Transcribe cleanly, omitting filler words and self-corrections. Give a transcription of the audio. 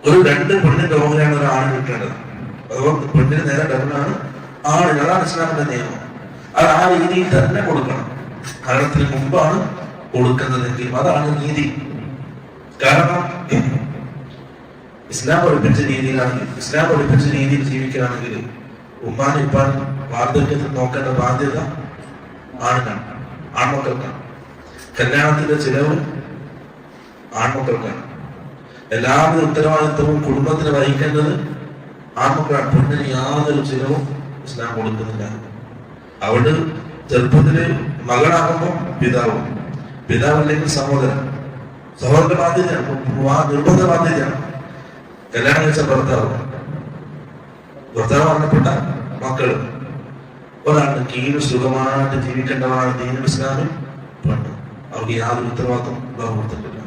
ഒരു 2 പെണ്ണിന്റെ ഓഹരിയാണ് ഒരു ആണ് കിട്ടേണ്ടത്. അതുകൊണ്ട് പെണ്ണിന് നേരെ ഡബിളാണ് ആണിന്. അതാണ് ഇസ്ലാമിന്റെ നിയമം. അത് ആ രീതിയിൽ തന്നെ കൊടുക്കണം. കാലത്തിന് മുമ്പാണ് കൊടുക്കുന്നതെങ്കിലും അതാണ് നീതി. കാരണം ഇസ്ലാം പഠിപ്പിച്ച രീതിയിൽ ജീവിക്കുകയാണെങ്കിൽ ഉമ്മാൻ ഇപ്പാൻ വാർദ്ധക്യത്തിൽ നോക്കേണ്ട ബാധ്യത ആണിനാണ്, ആൺമക്കൾക്കാണ്. കല്യാണത്തിന്റെ ചിലവ് ആൺമക്കൾക്കാണ്. എല്ലാവിധ ഉത്തരവാദിത്വവും കുടുംബത്തിന് വഹിക്കേണ്ടത് ആൺമക്കളാണ്. പെണ്ണിന് യാതൊരു ചിലവും ഇസ്ലാം കൊടുക്കുന്നില്ല. അവിടെ ചെറുപ്പത്തില് മകളാകുമ്പോൾ പിതാവല്ലെങ്കിൽ സഹോദര ബാധ്യതയാണ്, നിർബന്ധ ബാധ്യതയാണ്. കല്യാണം കഴിച്ച ഭർത്താവ് മരണപ്പെട്ട മക്കള് ഒരാളുടെ കീഴിൽ സുഖമായിട്ട് ജീവിക്കേണ്ടവരാണ് ദീനുൽ ഇസ്ലാമിൽ പെണ്ണ്. അവർക്ക് യാതൊരു ഉത്തരവാദിത്വം കൊടുത്തിട്ടില്ല.